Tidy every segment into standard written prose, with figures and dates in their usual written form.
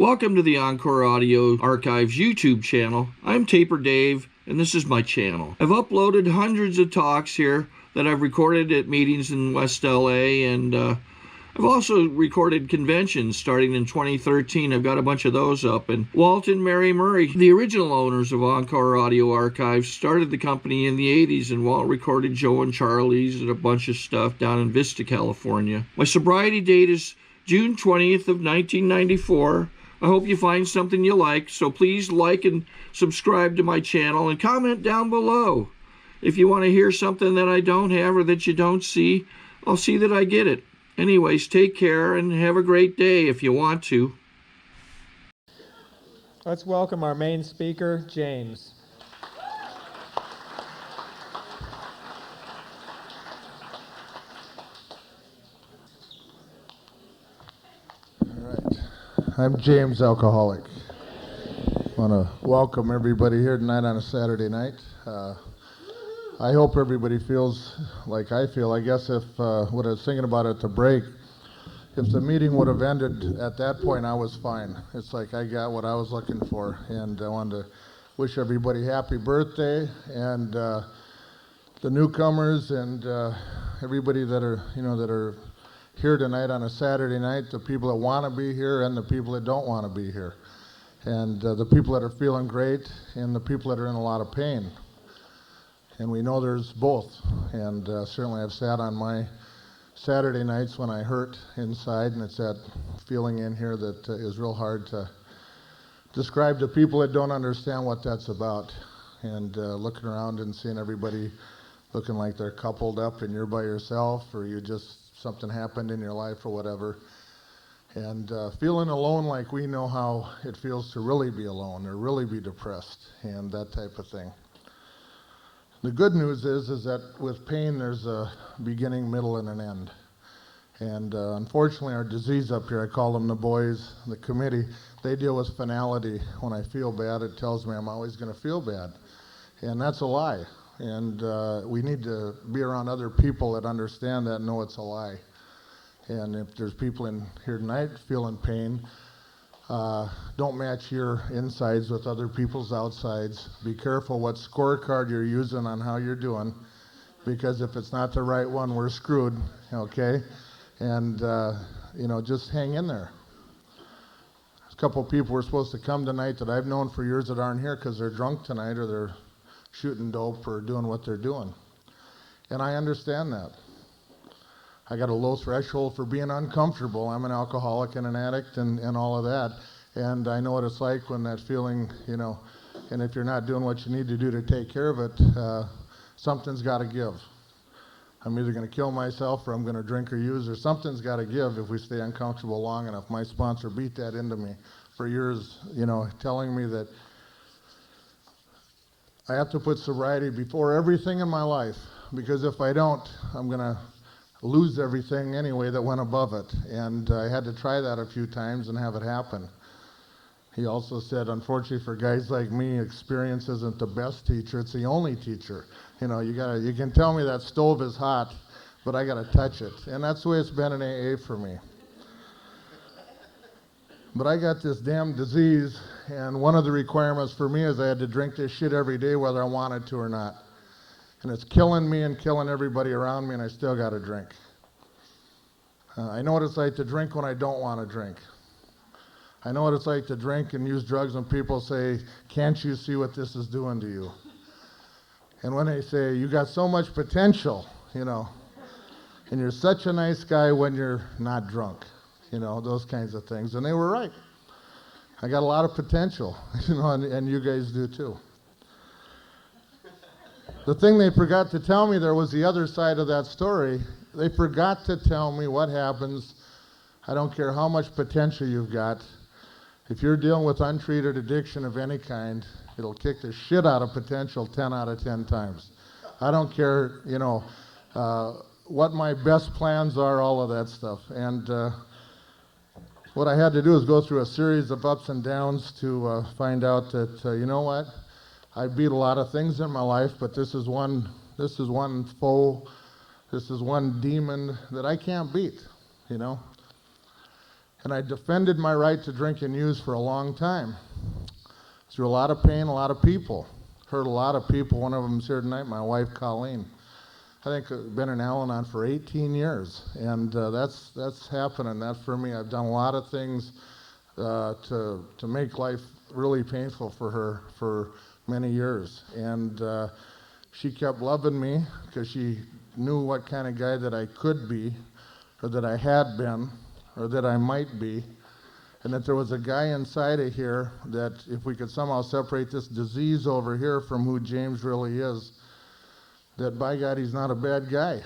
Welcome to the Encore Audio Archives YouTube channel. I'm Taper Dave, and this is my channel. I've uploaded hundreds of talks here that I've recorded at meetings in West LA, and I've also recorded conventions starting in 2013. I've got a bunch of those up. And Walt and Mary Murray, the original owners of Encore Audio Archives, started the company in the 80s, and Walt recorded Joe and Charlie's and a bunch of stuff down in Vista, California. My sobriety date is June 20th of 1994. I hope you find something you like, so please like and subscribe to my channel and comment down below. If you want to hear something that I don't have or that you don't see, I'll see that I get it. Anyways, take care and have a great day if you want to. Let's welcome our main speaker, James. I'm James, alcoholic. I want to welcome everybody here tonight on a Saturday night. I hope everybody feels like I feel. I guess if what I was thinking about at the break, if the meeting would have ended at that point, I was fine. It's like I got what I was looking for, and I wanted to wish everybody happy birthday, and the newcomers and everybody that are here tonight on a Saturday night, the people that want to be here and the people that don't want to be here, and the people that are feeling great and the people that are in a lot of pain. And we know there's both, and certainly I've sat on my Saturday nights when I hurt inside, and it's that feeling in here that is real hard to describe to people that don't understand what that's about. And looking around and seeing everybody looking like they're coupled up and you're by yourself, or you just something happened in your life or whatever, and feeling alone, like we know how it feels to really be alone or really be depressed and that type of thing. The good news is that with pain there's a beginning, middle, and an end. And unfortunately our disease up here, I call them the boys, the committee, they deal with finality. When I feel bad, it tells me I'm always going to feel bad, and that's a lie. And we need to be around other people that understand that and know it's a lie. And if there's people in here tonight feeling pain, don't match your insides with other people's outsides. Be careful what scorecard you're using on how you're doing, because if it's not the right one, we're screwed, okay? And, just hang in there. There's a couple people were supposed to come tonight that I've known for years that aren't here because they're drunk tonight or they're shooting dope or doing what they're doing. And I understand that. I got a low threshold for being uncomfortable. I'm an alcoholic and an addict and all of that. And I know what it's like when that feeling, and if you're not doing what you need to do to take care of it, something's got to give. I'm either going to kill myself or I'm going to drink or use, or something's got to give if we stay uncomfortable long enough. My sponsor beat that into me for years, telling me that I have to put sobriety before everything in my life, because if I don't, I'm going to lose everything anyway that went above it. And I had to try that a few times and have it happen. He also said, unfortunately for guys like me, experience isn't the best teacher, it's the only teacher. You can tell me that stove is hot, but I got to touch it. And that's the way it's been in AA for me. But I got this damn disease, and one of the requirements for me is I had to drink this shit every day whether I wanted to or not. And it's killing me and killing everybody around me, and I still got to drink. I know what it's like to drink when I don't want to drink. I know what it's like to drink and use drugs when people say, can't you see what this is doing to you? And when they say, you got so much potential, and you're such a nice guy when you're not drunk. Those kinds of things. And they were right. I got a lot of potential, and you guys do too. The thing they forgot to tell me, there was the other side of that story. They forgot to tell me what happens. I don't care how much potential you've got. If you're dealing with untreated addiction of any kind, it'll kick the shit out of potential 10 out of 10 times. I don't care, what my best plans are, all of that stuff. And what I had to do is go through a series of ups and downs to find out that, you know what? I beat a lot of things in my life, but this is one foe, this is one demon that I can't beat, And I defended my right to drink and use for a long time. Through a lot of pain, a lot of people. Hurt a lot of people. One of them's here tonight, my wife, Colleen. I think I've been in Al-Anon for 18 years, and that's happening. That for me, I've done a lot of things to make life really painful for her for many years. And she kept loving me because she knew what kind of guy that I could be, or that I had been, or that I might be, and that there was a guy inside of here that if we could somehow separate this disease over here from who James really is, that by God, he's not a bad guy.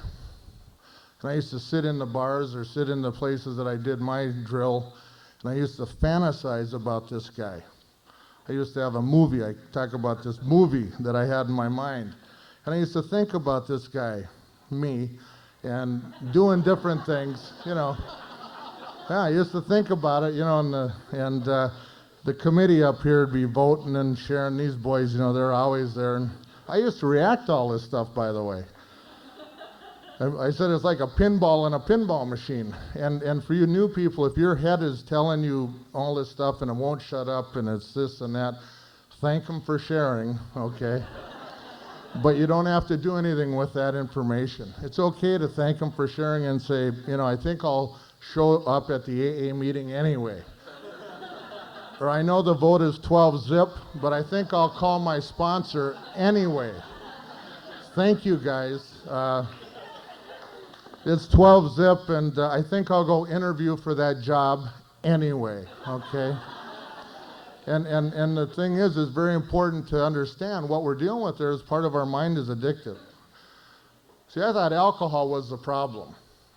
And I used to sit in the bars or sit in the places that I did my drill, and I used to fantasize about this guy. I used to have a movie. I talk about this movie that I had in my mind. And I used to think about this guy, me, and doing different things, you know. Yeah, I used to think about it, you know, and the committee up here would be voting and sharing. These boys, you know, they're always there. And I used to react to all this stuff, by the way. I said it's like a pinball in a pinball machine. And for you new people, if your head is telling you all this stuff and it won't shut up and it's this and that, thank them for sharing, okay? But you don't have to do anything with that information. It's okay to thank them for sharing and say, you know, I think I'll show up at the AA meeting anyway. Or I know the vote is 12-zip, but I think I'll call my sponsor anyway. Thank you, guys. It's 12-zip, and I think I'll go interview for that job anyway, okay? And the thing is, it's very important to understand what we're dealing with there is part of our mind is addictive. See, I thought alcohol was the problem.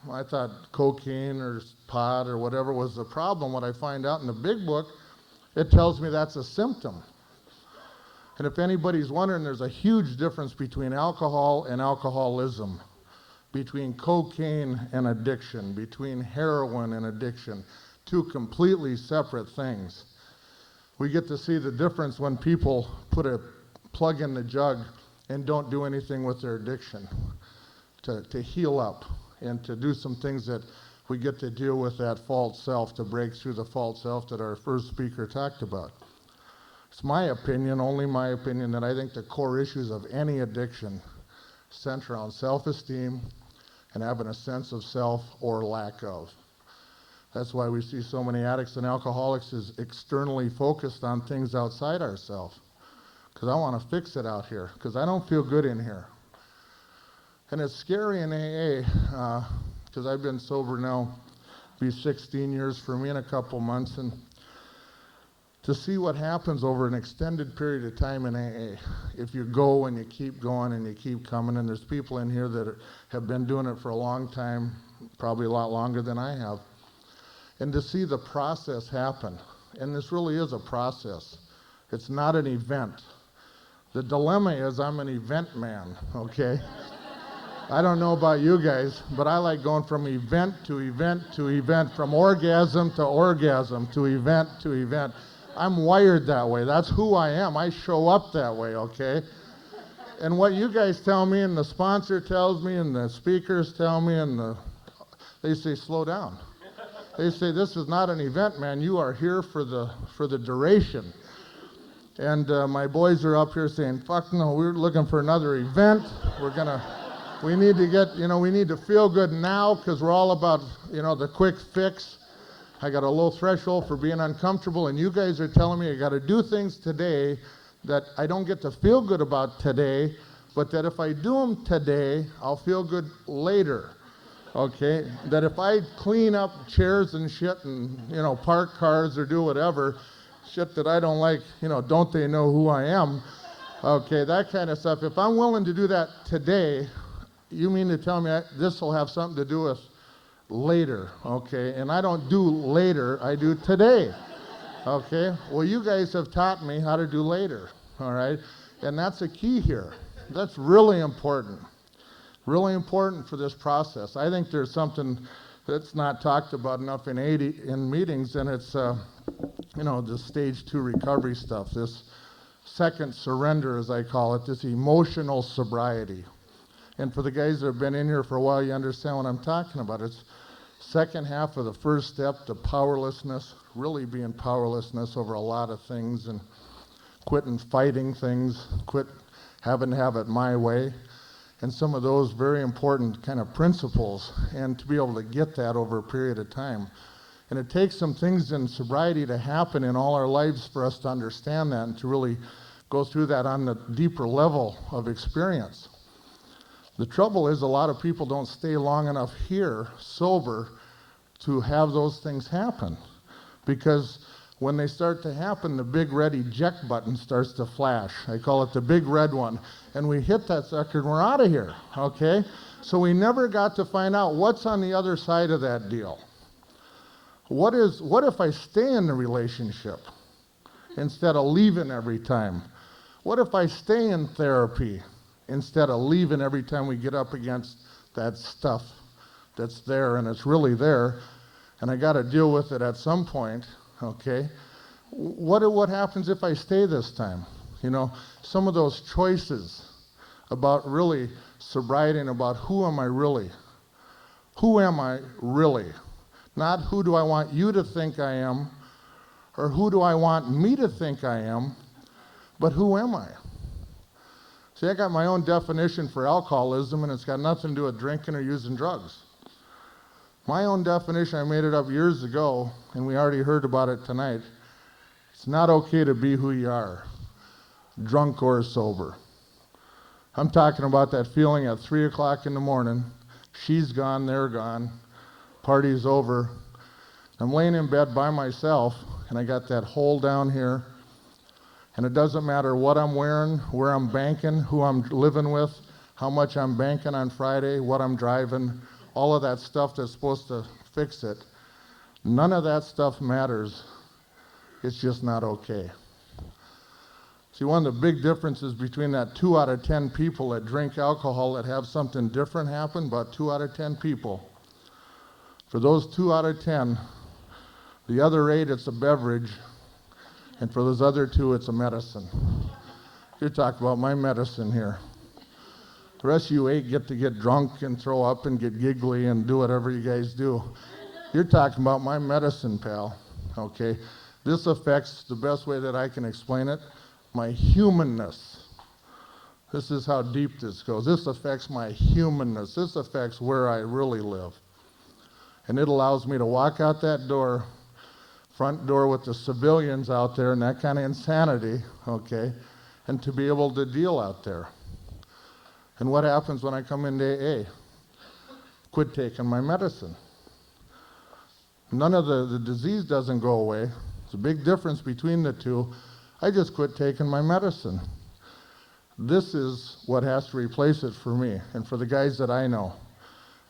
I thought cocaine or pot or whatever was the problem. What I find out in the big book, it tells me that's a symptom. And if anybody's wondering, there's a huge difference between alcohol and alcoholism, between cocaine and addiction, between heroin and addiction, two completely separate things. We get to see the difference when people put a plug in the jug and don't do anything with their addiction to heal up and to do some things that we get to deal with that false self, to break through the false self that our first speaker talked about. It's my opinion, only my opinion, that I think the core issues of any addiction center around self-esteem and having a sense of self or lack of. That's why we see so many addicts and alcoholics is externally focused on things outside ourselves. Because I want to fix it out here, because I don't feel good in here. And it's scary in AA, because I've been sober now, be 16 years for me in a couple months, and to see what happens over an extended period of time in AA. If you go and you keep going and you keep coming, and there's people in here that have been doing it for a long time, probably a lot longer than I have, and to see the process happen. And this really is a process. It's not an event. The dilemma is I'm an event man, okay? I don't know about you guys, but I like going from event to event to event, from orgasm to orgasm to event to event. I'm wired that way. That's who I am. I show up that way, okay? And what you guys tell me, and the sponsor tells me, and the speakers tell me, and they say, slow down. They say, this is not an event, man. You are here for the duration. And my boys are up here saying, fuck no, we're looking for another event. We need to get, we need to feel good now, because we're all about, the quick fix. I got a low threshold for being uncomfortable, and you guys are telling me I got to do things today that I don't get to feel good about today, but that if I do them today, I'll feel good later, okay? That if I clean up chairs and shit and, park cars or do whatever, shit that I don't like, don't they know who I am? Okay, that kind of stuff. If I'm willing to do that today, you mean to tell me this will have something to do with later, okay? And I don't do later, I do today, okay? Well, you guys have taught me how to do later, all right? And that's a key here. That's really important for this process. I think there's something that's not talked about enough in meetings, and it's, the stage 2 recovery stuff, this second surrender, as I call it, this emotional sobriety. And for the guys that have been in here for a while, you understand what I'm talking about. Second half of the first step, the powerlessness, really being powerlessness over a lot of things and quitting fighting things, quit having to have it my way, and some of those very important kind of principles, and to be able to get that over a period of time. And it takes some things in sobriety to happen in all our lives for us to understand that and to really go through that on the deeper level of experience. The trouble is a lot of people don't stay long enough here, sober, to have those things happen. Because when they start to happen, the big red eject button starts to flash. I call it the big red one. And we hit that sucker and we're out of here, okay? So we never got to find out what's on the other side of that deal. What if I stay in the relationship instead of leaving every time? What if I stay in therapy instead of leaving every time we get up against that stuff that's there and it's really there, and I got to deal with it at some point, okay? What happens if I stay this time? You know, some of those choices about really sobriety and about who am I really? Who am I really? Not who do I want you to think I am, or who do I want me to think I am, but who am I? See, I got my own definition for alcoholism, and it's got nothing to do with drinking or using drugs. My own definition, I made it up years ago, and we already heard about it tonight. It's not okay to be who you are, drunk or sober. I'm talking about that feeling at 3 o'clock in the morning. She's gone, they're gone, party's over. I'm laying in bed by myself, and I got that hole down here, and it doesn't matter what I'm wearing, where I'm banking, who I'm living with, how much I'm banking on Friday, what I'm driving, all of that stuff that's supposed to fix it. None of that stuff matters. It's just not okay. See, one of the big differences between that 2 out of 10 people that drink alcohol that have something different happen, about 2 out of 10 people. For those 2 out of 10, the other 8, it's a beverage, and for those other 2, it's a medicine. You're talking about my medicine here. The rest of you 8 get to get drunk and throw up and get giggly and do whatever you guys do. You're talking about my medicine, pal, okay? This affects, the best way that I can explain it, my humanness. This is how deep this goes. This affects my humanness. This affects where I really live. And it allows me to walk out that door, front door with the civilians out there and that kind of insanity, okay, and to be able to deal out there. And what happens when I come into AA? Quit taking my medicine. None of the disease doesn't go away. There's a big difference between the two. I just quit taking my medicine. This is what has to replace it for me and for the guys that I know.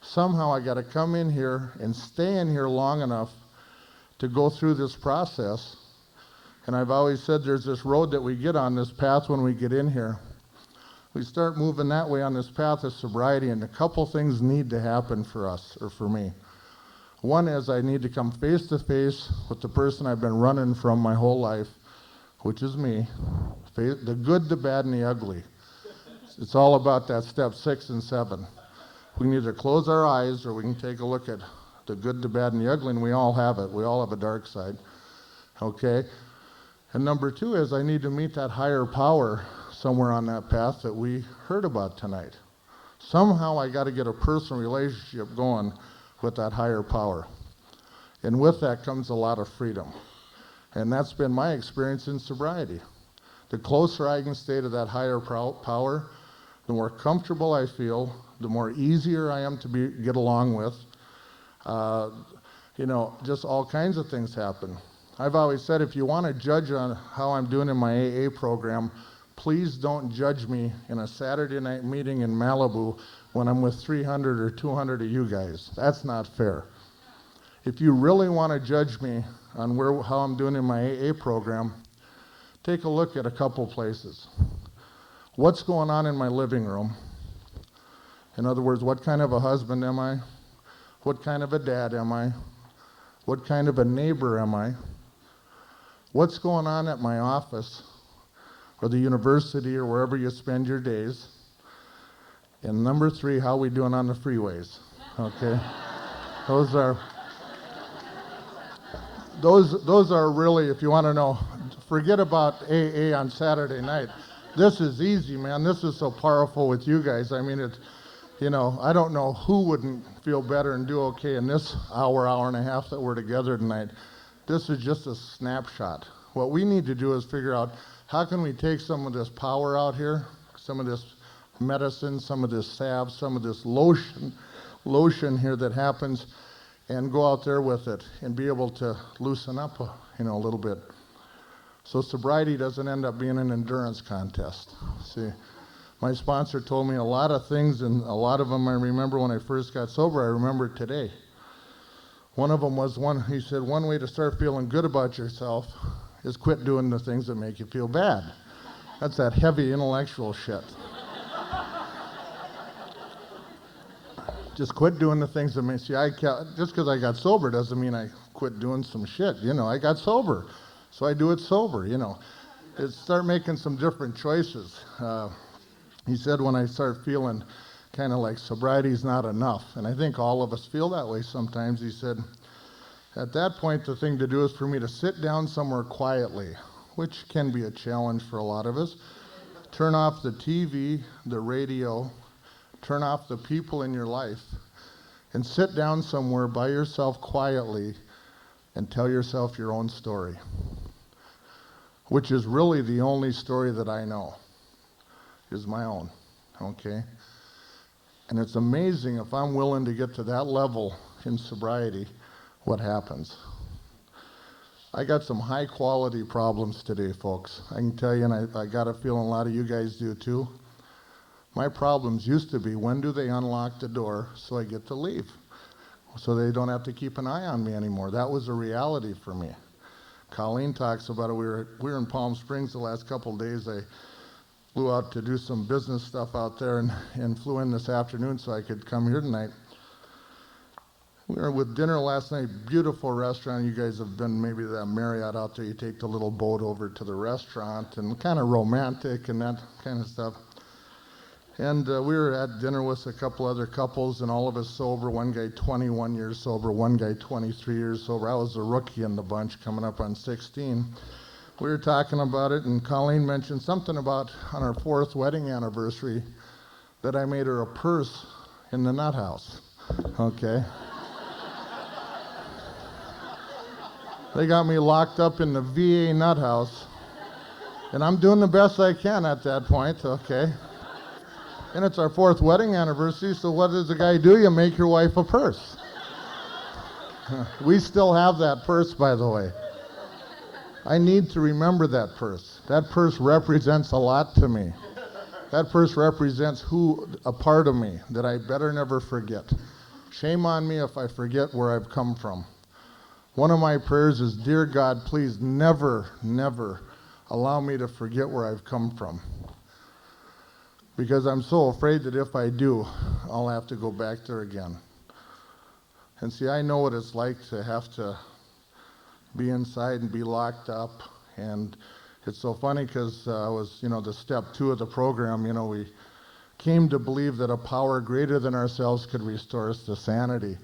Somehow I got to come in here and stay in here long enough to go through this process. And I've always said there's this road that we get on, this path when we get in here. We start moving that way on this path of sobriety, and a couple things need to happen for us, or for me. One is I need to come face to face with the person I've been running from my whole life, which is me. The good, the bad, and the ugly. It's all about that step 6 and 7. We can either close our eyes or we can take a look at the good, the bad, and the ugly, and we all have it. We all have a dark side, okay? And number 2 is I need to meet that higher power somewhere on that path that we heard about tonight. Somehow I got to get a personal relationship going with that higher power. And with that comes a lot of freedom. And that's been my experience in sobriety. The closer I can stay to that higher power, the more comfortable I feel, the more easier I am to get along with. Just all kinds of things happen. I've always said if you want to judge on how I'm doing in my AA program, please don't judge me in a Saturday night meeting in Malibu when I'm with 300 or 200 of you guys. That's not fair. If you really want to judge me on how I'm doing in my AA program, take a look at a couple places. What's going on in my living room? In other words, what kind of a husband am I? What kind of a dad am I? What kind of a neighbor am I? What's going on at my office or the university or wherever you spend your days? And number 3, how we doing on the freeways, okay? Those are those are really, if you want to know, forget about AA on Saturday night. This is easy, man. This is so powerful with you guys. I mean, it's, you know, I don't know who wouldn't feel better and do okay in this hour, hour and a half that we're together tonight. This is just a snapshot. What we need to do is figure out how can we take some of this power out here, some of this medicine, some of this salve, some of this lotion here that happens, and go out there with it and be able to loosen up, a little bit. So sobriety doesn't end up being an endurance contest. See, my sponsor told me a lot of things, and a lot of them I remember when I first got sober. I remember it today. One of them was he said, one way to start feeling good about yourself is quit doing the things that make you feel bad. That's that heavy intellectual shit. Just quit doing the things that make just because I got sober doesn't mean I quit doing some shit. I got sober, so I do it sober, It's start making some different choices. He said when I start feeling kind of like sobriety's not enough, and I think all of us feel that way sometimes, he said, at that point the thing to do is for me to sit down somewhere quietly, which can be a challenge for a lot of us. Turn off the TV, the radio, turn off the people in your life, and sit down somewhere by yourself quietly and tell yourself your own story, which is really the only story that I know, is my own, okay? And it's amazing if I'm willing to get to that level in sobriety, what happens. I got some high quality problems today, folks. I can tell you, and I got a feeling a lot of you guys do too. My problems used to be, when do they unlock the door so I get to leave? So they don't have to keep an eye on me anymore. That was a reality for me. Colleen talks about it. We were in Palm Springs the last couple of days. I flew out to do some business stuff out there and flew in this afternoon so I could come here tonight. We were with dinner last night, beautiful restaurant. You guys have been maybe to that Marriott out there. You take the little boat over to the restaurant and kind of romantic and that kind of stuff. And we were at dinner with a couple other couples, and all of us sober. One guy 21 years sober, one guy 23 years sober. I was a rookie in the bunch, coming up on 16. We were talking about it, and Colleen mentioned something about on our 4th wedding anniversary that I made her a purse in the nut house. Okay. They got me locked up in the VA nut house, and I'm doing the best I can at that point, okay? And it's our 4th wedding anniversary, so what does the guy do? You make your wife a purse. We still have that purse, by the way. I need to remember that purse. That purse represents a lot to me. That purse represents a part of me that I better never forget. Shame on me if I forget where I've come from. One of my prayers is, dear God, please never, never allow me to forget where I've come from. Because I'm so afraid that if I do, I'll have to go back there again. And see, I know what it's like to have to be inside and be locked up. And it's so funny because I was, the step 2 of the program, we came to believe that a power greater than ourselves could restore us to sanity.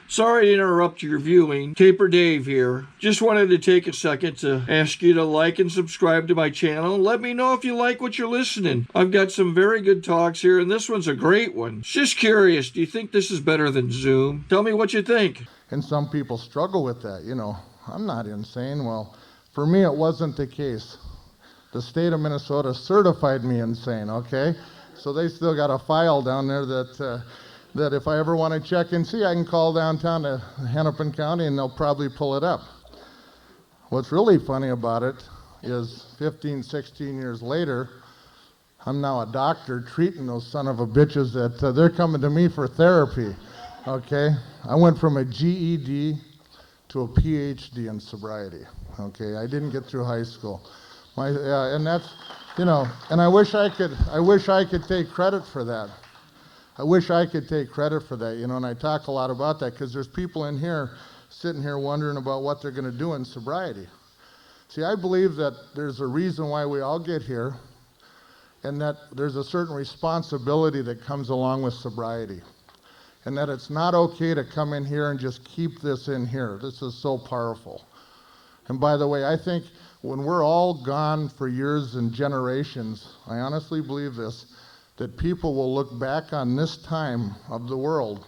Sorry to interrupt your viewing. Taper Dave here. Just wanted to take a second to ask you to like and subscribe to my channel. Let me know if you like what you're listening. I've got some very good talks here, and this one's a great one. Just curious, do you think this is better than Zoom? Tell me what you think. And some people struggle with that. I'm not insane. Well, for me, it wasn't the case. The state of Minnesota certified me insane, okay? So they still got a file down there that if I ever want to check and see, I can call downtown to Hennepin County and they'll probably pull it up. What's really funny about it is 15, 16 years later, I'm now a doctor treating those son of a bitches that they're coming to me for therapy, okay? I went from a GED to a PhD in sobriety, okay? I didn't get through high school. And that's, and I wish I could take credit for that. I wish I could take credit for that, and I talk a lot about that because there's people in here sitting here wondering about what they're going to do in sobriety. See, I believe that there's a reason why we all get here, and that there's a certain responsibility that comes along with sobriety. and that it's not okay to come in here and just keep this in here. This is so powerful. And by the way, I think when we're all gone for years and generations, I honestly believe this, that people will look back on this time of the world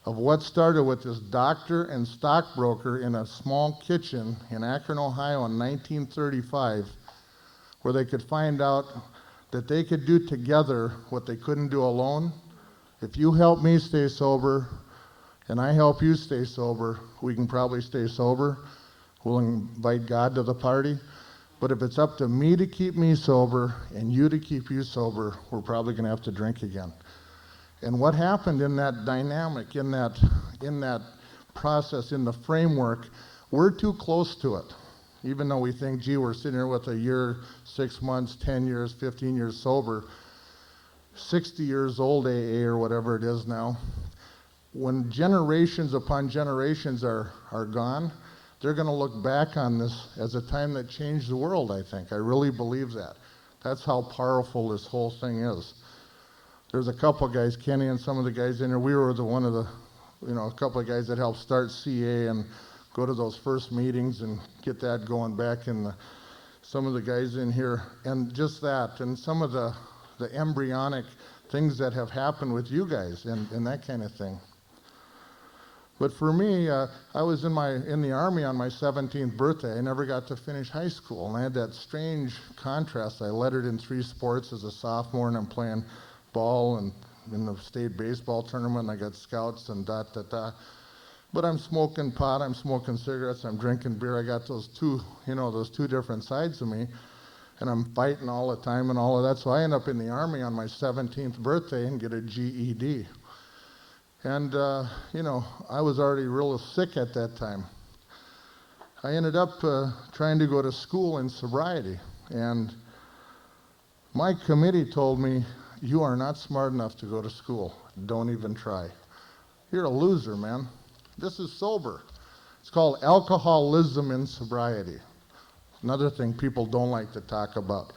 of what started with this doctor and stockbroker in a small kitchen in Akron, Ohio in 1935, where they could find out that they could do together what they couldn't do alone. If you help me stay sober and I help you stay sober, we can probably stay sober. We'll invite God to the party. But if it's up to me to keep me sober and you to keep you sober, we're probably going to have to drink again. And what happened in that dynamic, in that process, in the framework, we're too close to it. Even though we think, gee, we're sitting here with a year, 6 months, 10 years, 15 years sober, 60 years old AA or whatever it is now, when generations upon generations are gone, they're going to look back on this as a time that changed the world, I think. I really believe that. That's how powerful this whole thing is. There's a couple of guys, Kenny and some of the guys in there, we were a couple of guys that helped start CA and go to those first meetings and get that going back in some of the guys in here. And just that, and some of the embryonic things that have happened with you guys and that kind of thing. But for me, I was in the Army on my 17th birthday. I never got to finish high school, and I had that strange contrast. I lettered in 3 sports as a sophomore, and I'm playing ball and in the state baseball tournament, and I got scouts and da-da-da. But I'm smoking pot, I'm smoking cigarettes, I'm drinking beer. I got those two different sides of me, and I'm fighting all the time and all of that. So I end up in the Army on my 17th birthday and get a GED. And, I was already real sick at that time. I ended up trying to go to school in sobriety. And my committee told me, you are not smart enough to go to school. Don't even try. You're a loser, man. This is sober. It's called alcoholism in sobriety. Another thing people don't like to talk about.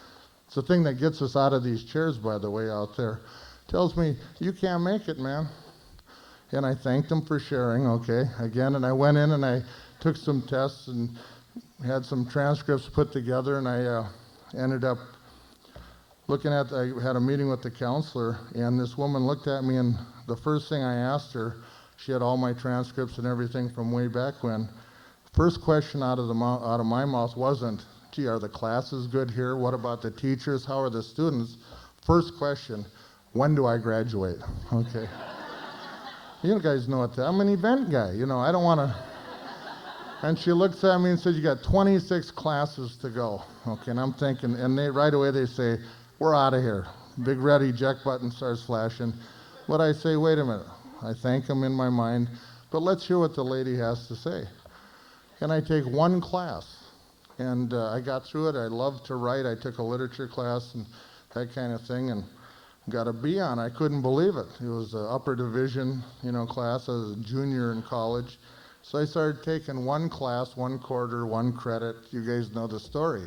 It's the thing that gets us out of these chairs, by the way, out there. Tells me, you can't make it, man. And I thanked them for sharing, okay, again, and I went in and I took some tests and had some transcripts put together, and I ended up I had a meeting with the counselor, and this woman looked at me, and the first thing I asked her, she had all my transcripts and everything from way back when. First question out of my mouth wasn't, gee, are the classes good here? What about the teachers? How are the students? First question, when do I graduate? Okay. You guys know what I'm an event guy, I don't want to. And she looks at me and says, you got 26 classes to go. Okay, and I'm thinking, and right away they say, we're out of here. Big red eject button starts flashing. But I say, wait a minute. I thank them in my mind, but let's hear what the lady has to say. And I take one class, and I got through it. I love to write. I took a literature class and that kind of thing, and got a B on it. I couldn't believe it. It was an upper division, class. I was a junior in college. So I started taking one class, 1 quarter, 1 credit. You guys know the story.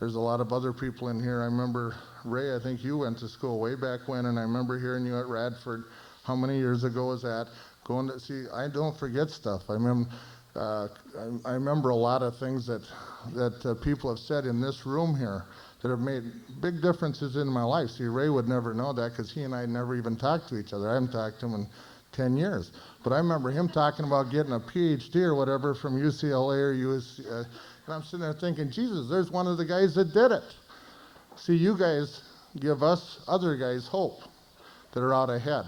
There's a lot of other people in here. I remember, Ray, I think you went to school way back when, and I remember hearing you at Radford. How many years ago was that? Going to see, I don't forget stuff. I remember a lot of things that people have said in this room here that have made big differences in my life. See, Ray would never know that because he and I never even talked to each other. I haven't talked to him in 10 years. But I remember him talking about getting a PhD or whatever from UCLA or USC. And I'm sitting there thinking, Jesus, there's one of the guys that did it. See, you guys give us other guys hope that are out ahead.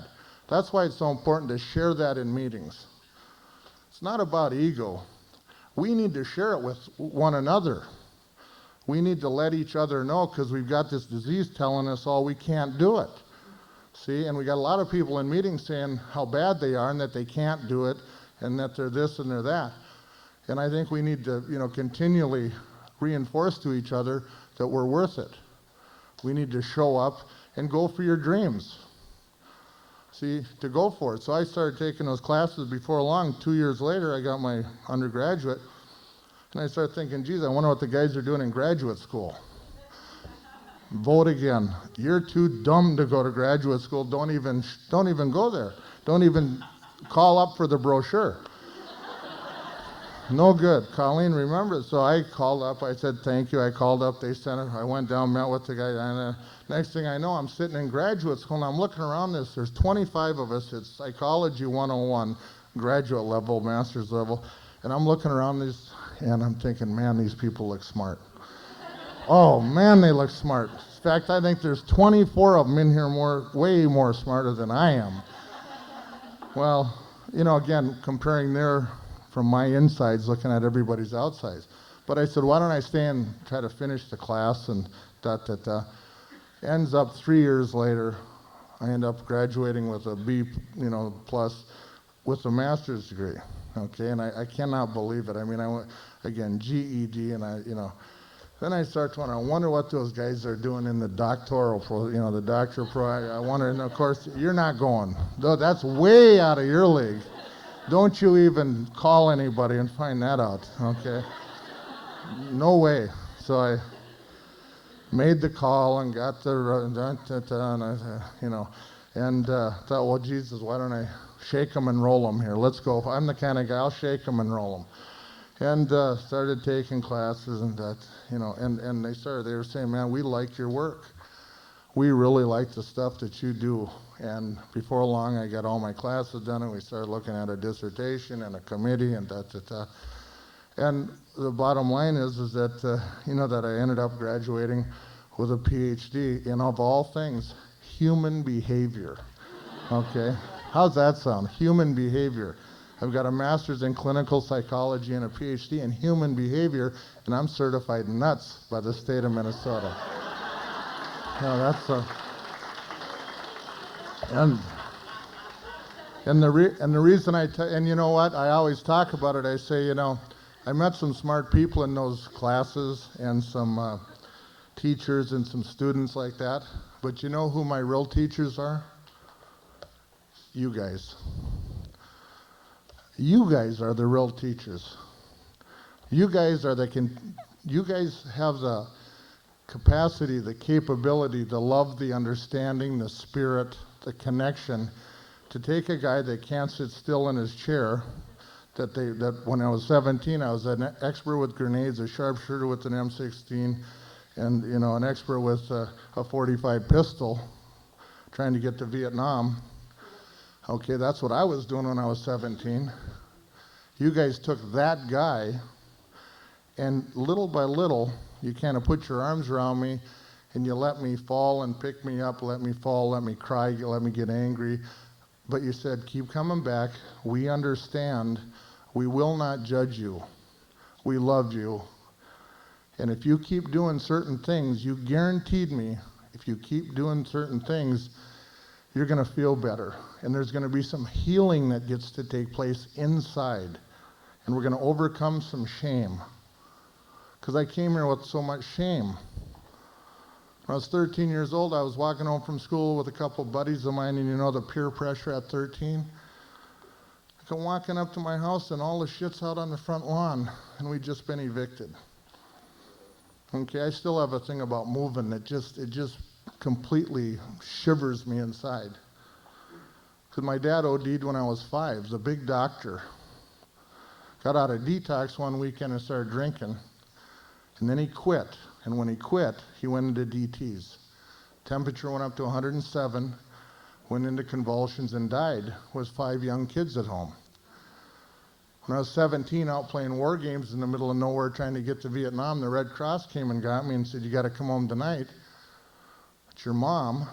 That's why it's so important to share that in meetings. It's not about ego. We need to share it with one another. We need to let each other know because we've got this disease telling us all we can't do it. See, and we got a lot of people in meetings saying how bad they are and that they can't do it and that they're this and they're that. And I think we need to, continually reinforce to each other that we're worth it. We need to show up and go for your dreams. See, to go for it. So I started taking those classes before long. 2 years later, I got my undergraduate. And I started thinking, geez, I wonder what the guys are doing in graduate school. Vote again. You're too dumb to go to graduate school. Don't even go there. Don't even call up for the brochure. No good. Colleen remembered. So I called up. I said, thank you. I called up. They sent it. I went down, met with the guy. And next thing I know, I'm sitting in graduate school, and I'm looking around this. There's 25 of us. It's Psychology 101, graduate level, master's level. And I'm looking around this, and I'm thinking, man, these people look smart. Oh, man, they look smart. In fact, I think there's 24 of them in here way more smarter than I am. Well, you know, again, comparing from my insides, looking at everybody's outsides. But I said, why don't I stay and try to finish the class and Ends up 3 years later, I end up graduating with a B, plus with a master's degree. Okay, and I cannot believe it. I mean, I went, again, GED, and then I start to wonder what those guys are doing in the doctoral the doctoral I wonder, and of course, you're not going. That's way out of your league. Don't you even call anybody and find that out, okay? No way. So I made the call and got and thought, well, Jesus, why don't I shake them and roll them here? Let's go. I'm the kind of guy, I'll shake them and roll them. And started taking classes and and they were saying, man, we like your work. We really like the stuff that you do. And before long, I got all my classes done, and we started looking at a dissertation and a committee and And the bottom line is that, that I ended up graduating with a PhD in, of all things, human behavior. Okay? How's that sound? Human behavior. I've got a master's in clinical psychology and a PhD in human behavior, and I'm certified nuts by the state of Minnesota. And the reason and you know what? I always talk about it. I say, I met some smart people in those classes and some teachers and some students like that. But you know who my real teachers are? You guys. You guys are the real teachers. You guys have the capacity, the capability, the love, the understanding, the spirit, the connection to take a guy that can't sit still in his chair, that when I was 17, I was an expert with grenades, a sharpshooter with an M16, and an expert with a .45 pistol, trying to get to Vietnam. Okay, that's what I was doing when I was 17. You guys took that guy, and little by little, you kind of put your arms around me, and you let me fall and pick me up, let me fall, let me cry, you let me get angry. But you said, keep coming back. We understand. We will not judge you. We love you. And if you keep doing certain things, you guaranteed me, if you keep doing certain things, you're going to feel better. And there's going to be some healing that gets to take place inside. And we're going to overcome some shame. Because I came here with so much shame. When I was 13 years old, I was walking home from school with a couple buddies of mine, and the peer pressure at 13. I come walking up to my house, and all the shit's out on the front lawn, and we'd just been evicted. Okay, I still have a thing about moving that it just completely shivers me inside. Because my dad OD'd when I was 5, was a big doctor. Got out of detox one weekend and started drinking, and then he quit. And when he quit, he went into DTs. Temperature went up to 107, went into convulsions and died with 5 young kids at home. When I was 17, out playing war games in the middle of nowhere trying to get to Vietnam, the Red Cross came and got me and said, you got to come home tonight. It's your mom.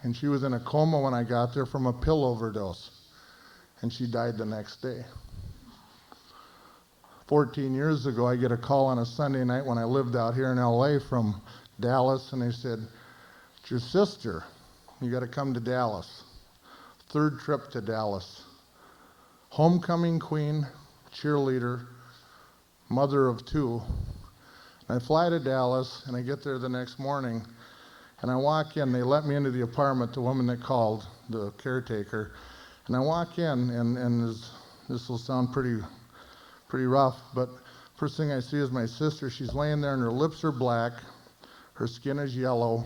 And she was in a coma when I got there from a pill overdose. And she died the next day. 14 years ago, I get a call on a Sunday night when I lived out here in LA from Dallas, and they said, it's your sister. You got to come to Dallas. 3rd trip to Dallas. Homecoming queen, cheerleader, mother of 2. And I fly to Dallas, and I get there the next morning, and I walk in. They let me into the apartment, the woman that called, the caretaker. And I walk in, and this will sound pretty rough, but first thing I see is my sister. She's laying there and her lips are black, her skin is yellow,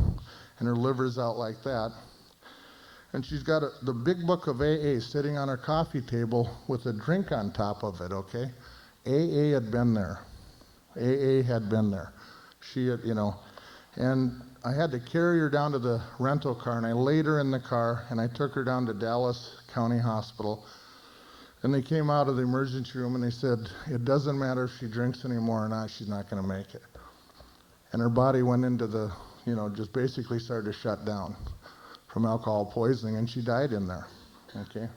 and her liver's out like that. And she's got the big book of AA sitting on her coffee table with a drink on top of it, okay? AA had been there. AA had been there. She had, and I had to carry her down to the rental car, and I laid her in the car, and I took her down to Dallas County Hospital. And they came out of the emergency room, and they said, it doesn't matter if she drinks anymore or not, she's not going to make it. And her body went into the, just basically started to shut down from alcohol poisoning, and she died in there, okay?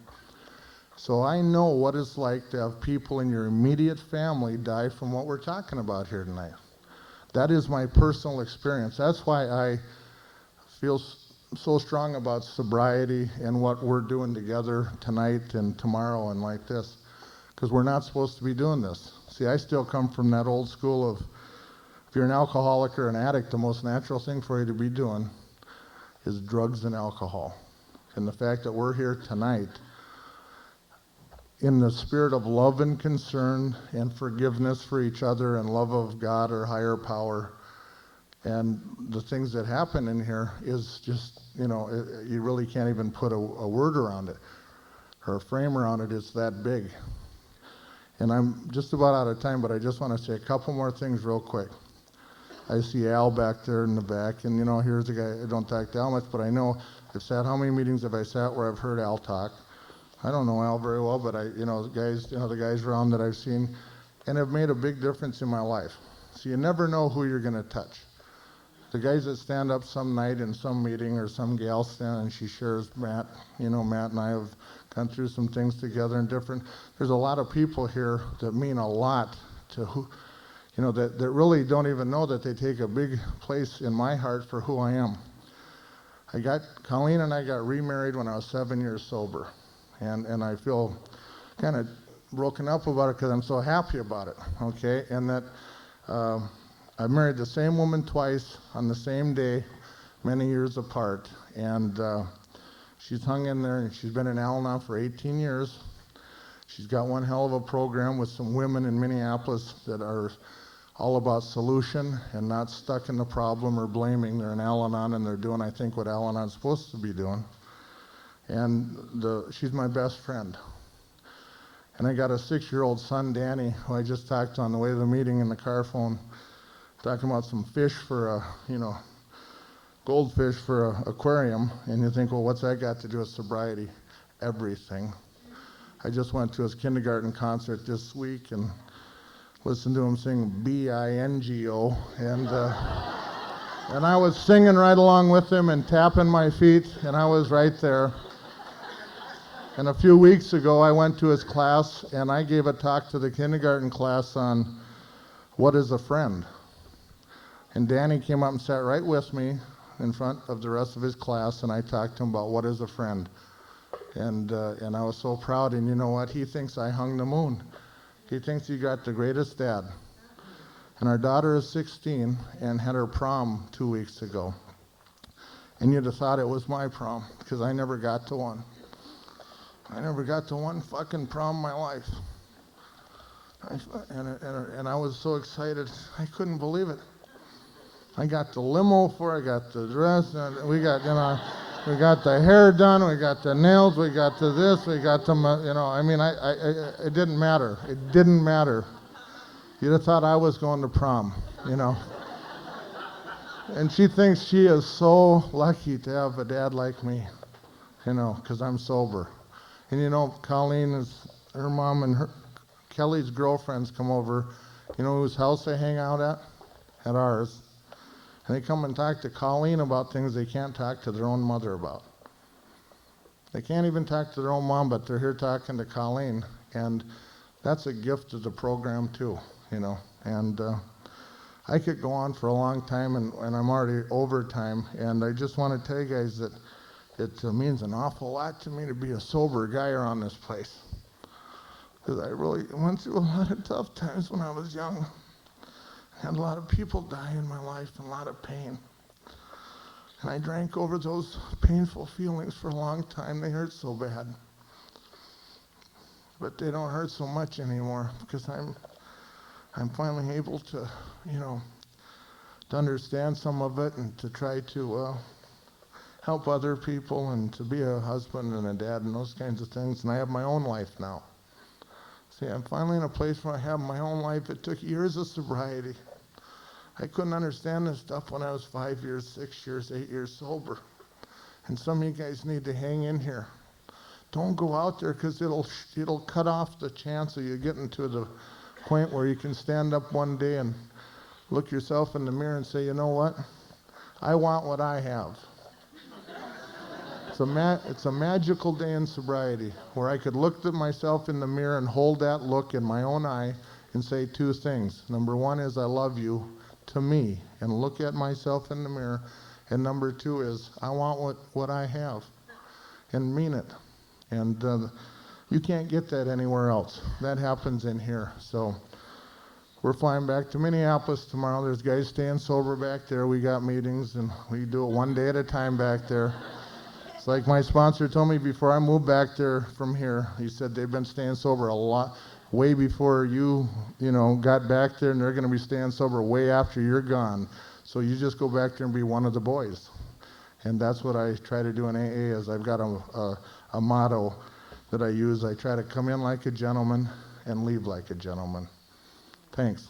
So I know what it's like to have people in your immediate family die from what we're talking about here tonight. That is my personal experience. That's why I feel so strong about sobriety and what we're doing together tonight and tomorrow and like this, because we're not supposed to be doing this. See, I still come from that old school of, if you're an alcoholic or an addict, the most natural thing for you to be doing is drugs and alcohol. And the fact that we're here tonight in the spirit of love and concern and forgiveness for each other and love of God or higher power, and the things that happen in here is just, you really can't even put a word around it or a frame around it. It's that big. And I'm just about out of time, but I just want to say a couple more things real quick. I see Al back there in the back, and here's a guy. I don't talk to Al much, but I know I've sat. How many meetings have I sat where I've heard Al talk? I don't know Al very well, but the guys around that I've seen, and have made a big difference in my life. So you never know who you're going to touch. The guys that stand up some night in some meeting, or some gal stand and she shares Matt. Matt and I have gone through some things together and different. There's a lot of people here that mean a lot to who. That really don't even know that they take a big place in my heart for who I am. Colleen and I got remarried when I was 7 years sober. And I feel kind of broken up about it because I'm so happy about it, okay? And that I married the same woman twice on the same day, many years apart. And she's hung in there, and she's been in Al-Anon for 18 years. She's got one hell of a program with some women in Minneapolis that are all about solution and not stuck in the problem or blaming. They're in Al-Anon, and they're doing, I think, what Al-Anon's supposed to be doing. And she's my best friend. And I got a 6-year-old son, Danny, who I just talked to on the way to the meeting in the car phone, talking about some fish for goldfish for an aquarium. And you think, well, what's that got to do with sobriety? Everything. I just went to his kindergarten concert this week and listened to him sing B-I-N-G-O. And I was singing right along with him and tapping my feet, and I was right there. And a few weeks ago, I went to his class, and I gave a talk to the kindergarten class on what is a friend. And Danny came up and sat right with me in front of the rest of his class, and I talked to him about what is a friend. And I was so proud, and you know what? He thinks I hung the moon. He thinks he got the greatest dad. And our daughter is 16 and had her prom 2 weeks ago. And you'd have thought it was my prom, because I never got to one. I never got to one fucking prom in my life. And I was so excited, I couldn't believe it. I got the limo for, I got the dress, and we got, we got the hair done, we got the nails, we got the this, we got the, it didn't matter. It didn't matter. You'd have thought I was going to prom, And she thinks she is so lucky to have a dad like me, because I'm sober. And Colleen is, her mom and Kelly's girlfriends come over, whose house they hang out at? At ours. And they come and talk to Colleen about things they can't talk to their own mother about. They can't even talk to their own mom, but they're here talking to Colleen. And that's a gift of the program too, And I could go on for a long time, and I'm already over time. And I just want to tell you guys that it means an awful lot to me to be a sober guy around this place. Because I really went through a lot of tough times when I was young. I had a lot of people die in my life and a lot of pain. And I drank over those painful feelings for a long time. They hurt so bad. But they don't hurt so much anymore because I'm finally able to, to understand some of it and to try to help other people and to be a husband and a dad and those kinds of things. And I have my own life now. See, I'm finally in a place where I have my own life. It took years of sobriety. I couldn't understand this stuff when I was 5 years, 6 years, 8 years sober. And some of you guys need to hang in here. Don't go out there, because it'll cut off the chance of you getting to the point where you can stand up one day and look yourself in the mirror and say, you know what? I want what I have. It's a magical day in sobriety where I could look at myself in the mirror and hold that look in my own eye and say two things. Number one is I love you to me, and look at myself in the mirror. And number two is I want what I have, and mean it. And you can't get that anywhere else. That happens in here. So we're flying back to Minneapolis tomorrow. There's guys staying sober back there. We got meetings, and we do it one day at a time back there. It's like my sponsor told me before I moved back there from here. He said they've been staying sober a lot, way before you got back there, and they're going to be staying sober way after you're gone. So you just go back there and be one of the boys. And that's what I try to do in AA. Is I've got a motto that I use. I try to come in like a gentleman and leave like a gentleman. Thanks.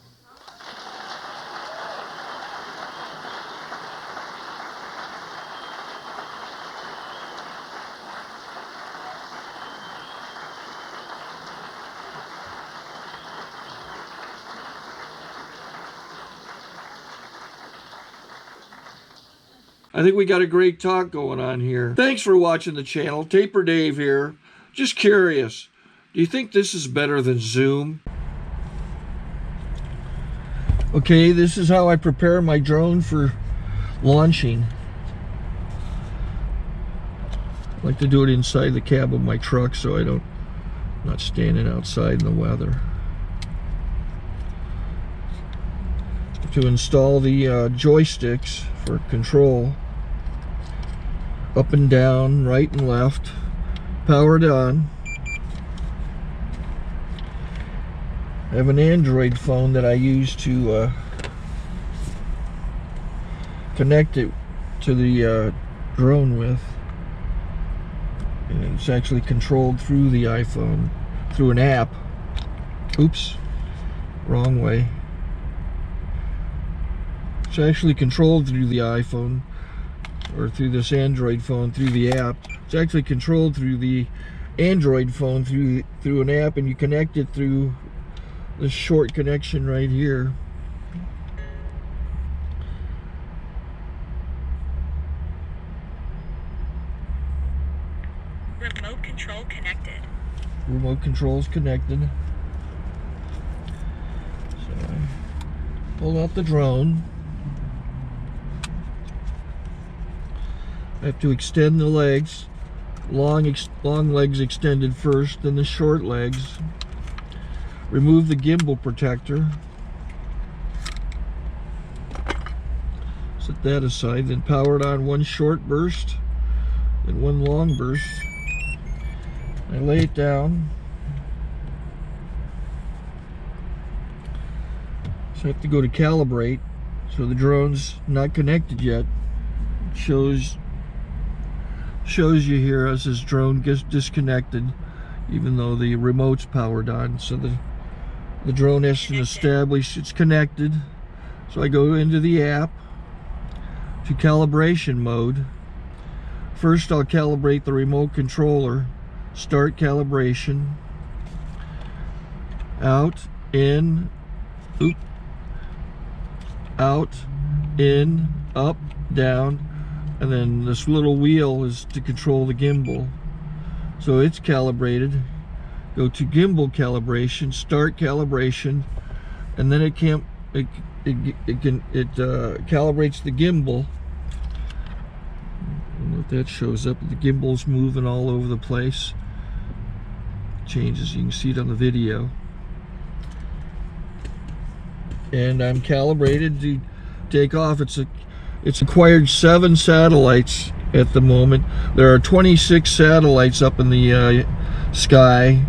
I think we got a great talk going on here. Thanks for watching the channel. Taper Dave here. Just curious, do you think this is better than Zoom? Okay, this is how I prepare my drone for launching. I like to do it inside the cab of my truck so I'm not standing outside in the weather. To install the joysticks for control, up and down, right and left, powered on. I have an Android phone that I use to connect it to the drone with. And it's actually controlled through the iPhone, through an app. Oops, wrong way. It's actually controlled through the iPhone, or through this Android phone, through the app. It's actually controlled through the Android phone, through an app, and you connect it through this short connection right here. Remote control connected. Remote control's connected. So I pull out the drone. I have to extend the legs. Long legs extended first, then the short legs. Remove the gimbal protector. Set that aside, then power it on one short burst, then one long burst. I lay it down. So I have to go to calibrate. So the drone's not connected yet. It shows you here as this drone gets disconnected, even though the remote's powered on. So the drone has to establish it's connected. So I go into the app to calibration mode. First I'll calibrate the remote controller. Start calibration. Out, in, oop, out, in, up, down, and then this little wheel is to control the gimbal. So it's calibrated. Go to gimbal calibration, start calibration, and then it calibrates the gimbal. I don't know if that shows up. The gimbal's moving all over the place. Changes, you can see it on the video. And I'm calibrated to take off. It's acquired 7 satellites at the moment. There are 26 satellites up in the sky,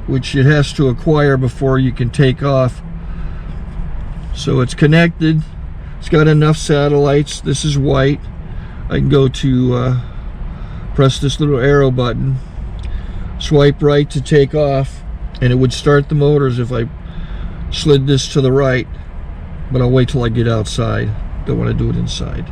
which it has to acquire before you can take off. So it's connected. It's got enough satellites. This is white. I can go to press this little arrow button, swipe right to take off, and it would start the motors if I slid this to the right, but I'll wait till I get outside. Don't want to do it inside.